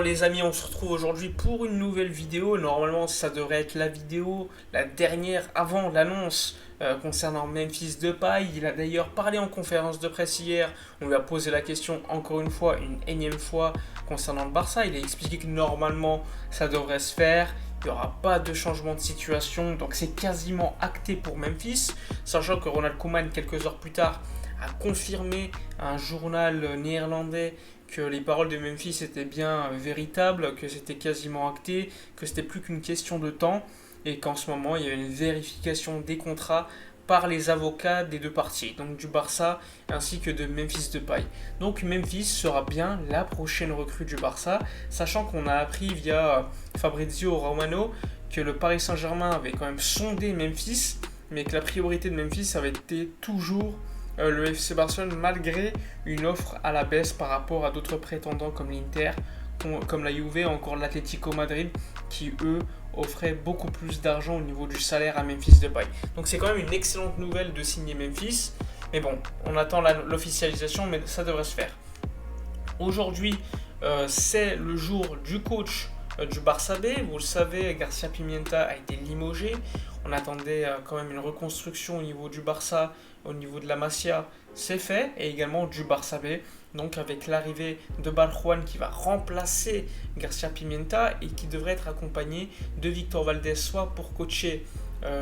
Bon les amis, on se retrouve aujourd'hui pour une nouvelle vidéo. Normalement ça devrait être la vidéo, la dernière avant l'annonce concernant Memphis Depay. Il a d'ailleurs parlé en conférence de presse hier. On lui a posé la question encore une fois, une énième fois concernant le Barça. Il a expliqué que normalement ça devrait se faire. Il n'y aura pas de changement de situation, donc c'est quasiment acté pour Memphis. Sachant que Ronald Koeman, quelques heures plus tard, a confirmé à un journal néerlandais que les paroles de Memphis étaient bien véritables, que c'était quasiment acté, que c'était plus qu'une question de temps, et qu'en ce moment il y a une vérification des contrats par les avocats des deux parties, donc du Barça ainsi que de Memphis Depay. Donc Memphis sera bien la prochaine recrue du Barça, sachant qu'on a appris via Fabrizio Romano que le Paris Saint-Germain avait quand même sondé Memphis, mais que la priorité de Memphis avait été toujours le FC Barcelone, malgré une offre à la baisse par rapport à d'autres prétendants comme l'Inter, comme la Juve, encore l'Atlético Madrid, qui eux offraient beaucoup plus d'argent au niveau du salaire à Memphis Depay. Donc c'est quand même une excellente nouvelle de signer Memphis, mais bon, on attend l'officialisation, mais ça devrait se faire. Aujourd'hui, c'est le jour du coach du Barça B. Vous le savez, Garcia Pimienta a été limogé. On attendait quand même une reconstruction au niveau du Barça, au niveau de la Masia, c'est fait, et également du Barça B. Donc avec l'arrivée de Barjuan qui va remplacer Garcia Pimienta et qui devrait être accompagné de Victor Valdés, soit pour coacher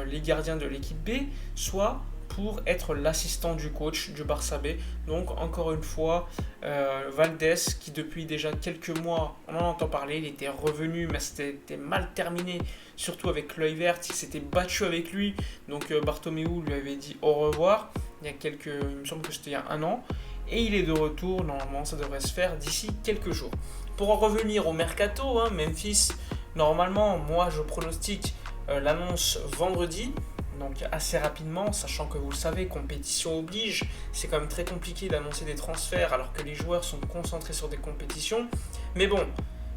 les gardiens de l'équipe B, soit pour être l'assistant du coach du Barça B. Donc encore une fois, Valdés, qui depuis déjà quelques mois, on en entend parler, il était revenu, mais c'était mal terminé, surtout avec l'œil vert, il s'était battu avec lui, donc Bartomeu lui avait dit au revoir, il me semble que c'était il y a un an, et il est de retour, normalement ça devrait se faire d'ici quelques jours. Pour en revenir au mercato, Memphis, normalement, moi je pronostique l'annonce vendredi, donc assez rapidement, sachant que vous le savez, compétition oblige, c'est quand même très compliqué d'annoncer des transferts alors que les joueurs sont concentrés sur des compétitions. Mais bon,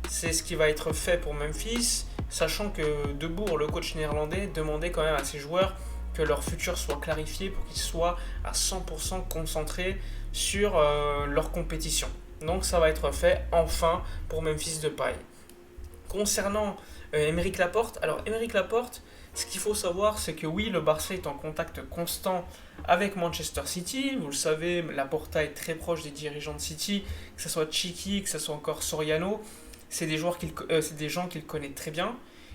c'est ce qui va être fait pour Memphis, sachant que Debourg, le coach néerlandais, demandait quand même à ses joueurs que leur futur soit clarifié pour qu'ils soient à 100% concentrés sur leur compétition. Donc ça va être fait enfin pour Memphis Depay. Concernant Aymeric Laporte, alors Aymeric Laporte, ce qu'il faut savoir, c'est que oui, le Barça est en contact constant avec Manchester City. Vous le savez, Laporta est très proche des dirigeants de City, que ce soit Tchiki, que ce soit encore Soriano. C'est des gens qu'il connaît très bien,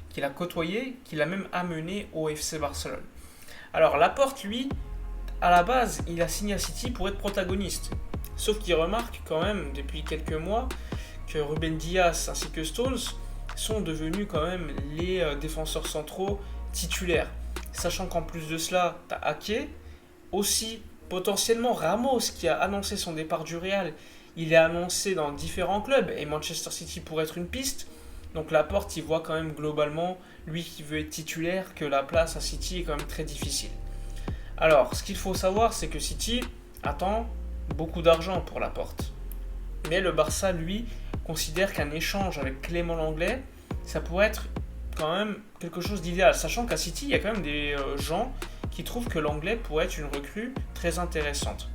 qu'il a côtoyé, qu'il a même amené au FC Barcelone. Alors Laporte, lui, à la base, il a signé à City pour être protagoniste. Sauf qu'il remarque quand même depuis quelques mois que Ruben Dias ainsi que Stones sont devenus quand même les défenseurs centraux titulaires. Sachant qu'en plus de cela, tu as Ake, aussi potentiellement Ramos qui a annoncé son départ du Real. Il est annoncé dans différents clubs et Manchester City pourrait être une piste. Donc Laporte, il voit quand même globalement, lui qui veut être titulaire, que la place à City est quand même très difficile. Alors, ce qu'il faut savoir, c'est que City attend beaucoup d'argent pour Laporte. Mais le Barça, lui, considère qu'un échange avec Clément Lenglet, ça pourrait être quand même quelque chose d'idéal. Sachant qu'à City, il y a quand même des gens qui trouvent que Lenglet pourrait être une recrue très intéressante.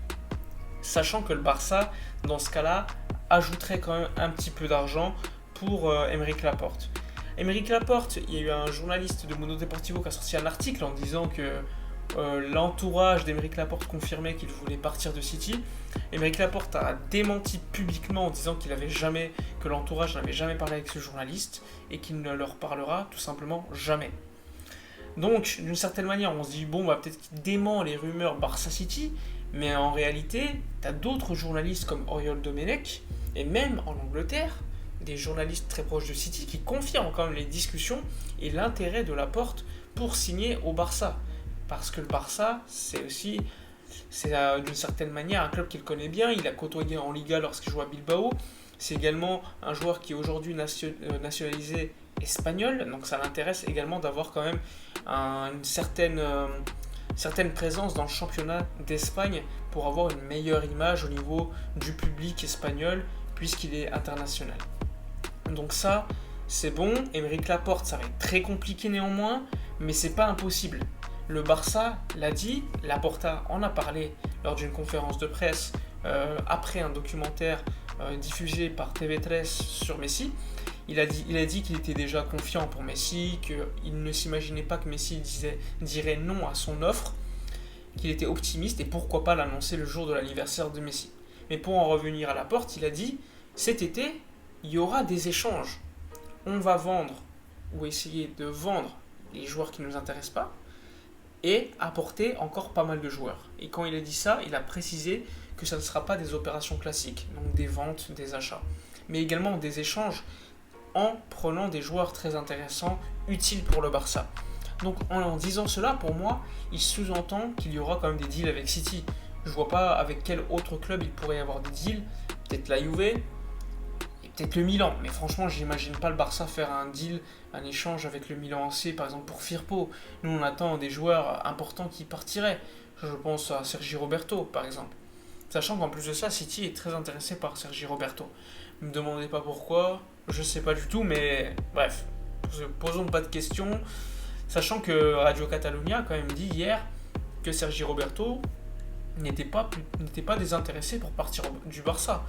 Sachant que le Barça, dans ce cas-là, ajouterait quand même un petit peu d'argent pour Aymeric Laporte. Aymeric Laporte, il y a eu un journaliste de Mundo Deportivo qui a sorti un article en disant que l'entourage d'Aymeric Laporte confirmait qu'il voulait partir de City. Aymeric Laporte a démenti publiquement en disant que l'entourage n'avait jamais parlé avec ce journaliste et qu'il ne leur parlera tout simplement jamais. Donc, d'une certaine manière, on se dit, bon, peut-être qu'il dément les rumeurs Barça-City, mais en réalité, tu as d'autres journalistes comme Oriol Domenech, et même en Angleterre, des journalistes très proches de City qui confirment quand même les discussions et l'intérêt de Laporte pour signer au Barça. Parce que le Barça, c'est d'une certaine manière un club qu'il connaît bien. Il a côtoyé en Liga lorsqu'il joue à Bilbao. C'est également un joueur qui est aujourd'hui nationalisé espagnol. Donc ça l'intéresse également d'avoir quand même une certaine présence dans le championnat d'Espagne pour avoir une meilleure image au niveau du public espagnol puisqu'il est international. Donc ça, c'est bon. Aymeric Laporte, ça va être très compliqué néanmoins, mais c'est pas impossible. Le Barça l'a dit, Laporta en a parlé lors d'une conférence de presse après un documentaire diffusé par TV13 sur Messi. Il a dit qu'il était déjà confiant pour Messi, qu'il ne s'imaginait pas que Messi dirait non à son offre, qu'il était optimiste et pourquoi pas l'annoncer le jour de l'anniversaire de Messi. Mais pour en revenir à Laporte, il a dit cet été, il y aura des échanges. On va vendre ou essayer de vendre les joueurs qui ne nous intéressent pas et apporter encore pas mal de joueurs. Et quand il a dit ça, il a précisé que ça ne sera pas des opérations classiques, donc des ventes, des achats, mais également des échanges en prenant des joueurs très intéressants, utiles pour le Barça. Donc en disant cela, pour moi, il sous-entend qu'il y aura quand même des deals avec City. Je vois pas avec quel autre club il pourrait y avoir des deals. Peut-être la Juve et peut-être le Milan. Mais franchement, j'imagine pas le Barça faire un deal, un échange avec le Milan AC, par exemple pour Firpo. Nous, on attend des joueurs importants qui partiraient. Je pense à Sergi Roberto, par exemple. Sachant qu'en plus de ça, City est très intéressé par Sergi Roberto. Ne me demandez pas pourquoi, je sais pas du tout, mais bref, posons pas de questions. Sachant que Radio Catalunya a quand même dit hier que Sergi Roberto n'était pas désintéressé pour partir du Barça.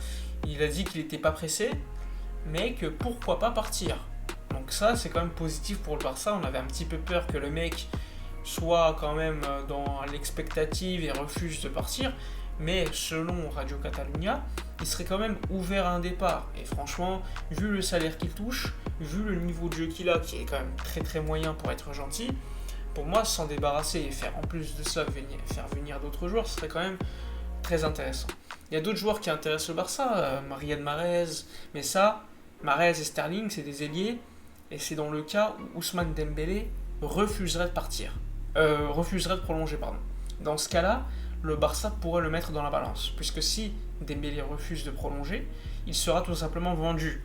Il a dit qu'il n'était pas pressé, mais que pourquoi pas partir. Donc ça, c'est quand même positif pour le Barça. On avait un petit peu peur que le mec soit quand même dans l'expectative et refuse de partir. Mais selon Radio Catalunya, il serait quand même ouvert à un départ. Et franchement, vu le salaire qu'il touche, vu le niveau de jeu qu'il a, qui est quand même très très moyen pour être gentil, pour moi, s'en débarrasser et faire en plus de ça faire venir d'autres joueurs, ce serait quand même très intéressant. Il y a d'autres joueurs qui intéressent le Barça, Riyad Mahrez, mais ça, Mahrez et Sterling, c'est des ailiers, et c'est dans le cas où Ousmane Dembélé refuserait de prolonger, pardon. Dans ce cas-là, le Barça pourrait le mettre dans la balance, puisque si Dembélé refuse de prolonger, il sera tout simplement vendu.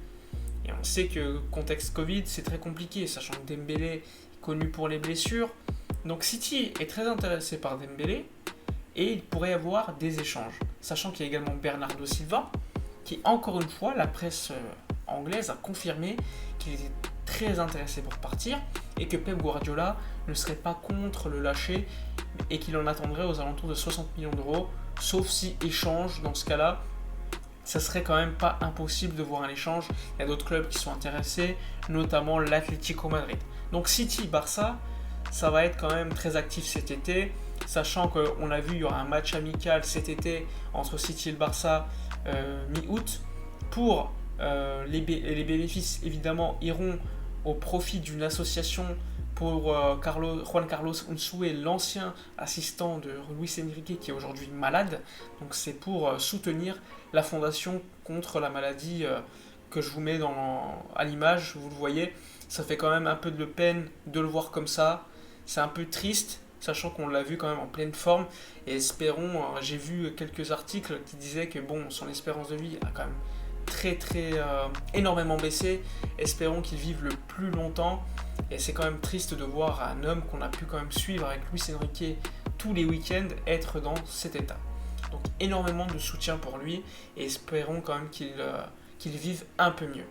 Et on sait que contexte Covid, c'est très compliqué, sachant que Dembélé est connu pour les blessures. Donc City est très intéressé par Dembélé, et il pourrait y avoir des échanges. Sachant qu'il y a également Bernardo Silva, qui encore une fois, la presse anglaise a confirmé qu'il était très intéressé pour partir, et que Pep Guardiola ne serait pas contre le lâcher, et qu'il en attendrait aux alentours de 60 millions d'euros, sauf si échange. Dans ce cas-là, ça serait quand même pas impossible de voir un échange. Il y a d'autres clubs qui sont intéressés, notamment l'Atlético Madrid. Donc City, Barça, ça va être quand même très actif cet été, sachant qu'on l'a vu, il y aura un match amical cet été entre City et le Barça mi-août. Pour les bénéfices, évidemment, iront au profit d'une association pour Juan Carlos Unzué, l'ancien assistant de Luis Enrique qui est aujourd'hui malade. Donc c'est pour soutenir la fondation contre la maladie que je vous mets à l'image, vous le voyez. Ça fait quand même un peu de peine de le voir comme ça. C'est un peu triste, sachant qu'on l'a vu quand même en pleine forme. Et espérons, j'ai vu quelques articles qui disaient que bon, son espérance de vie a quand même énormément baissé. Espérons qu'il vive le plus longtemps. Et c'est quand même triste de voir un homme qu'on a pu quand même suivre avec Luis Enrique tous les week-ends être dans cet état. Donc énormément de soutien pour lui et espérons quand même qu'il vive un peu mieux.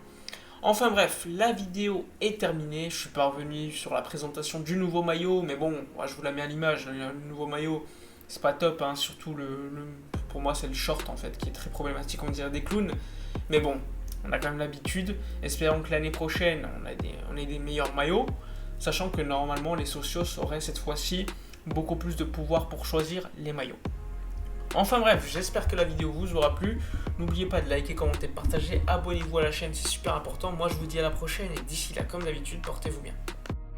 Enfin bref, la vidéo est terminée. Je suis pas revenu sur la présentation du nouveau maillot, mais bon, je vous la mets à l'image. Le nouveau maillot, c'est pas top, hein. Surtout pour moi c'est le short en fait qui est très problématique, on dirait des clowns. Mais bon, on a quand même l'habitude. Espérons que l'année prochaine, on ait des meilleurs maillots, sachant que normalement les socios auraient cette fois-ci beaucoup plus de pouvoir pour choisir les maillots. Enfin bref, j'espère que la vidéo vous aura plu. N'oubliez pas de liker, commenter, partager, abonnez-vous à la chaîne, c'est super important. Moi je vous dis à la prochaine et d'ici là, comme d'habitude, portez-vous bien.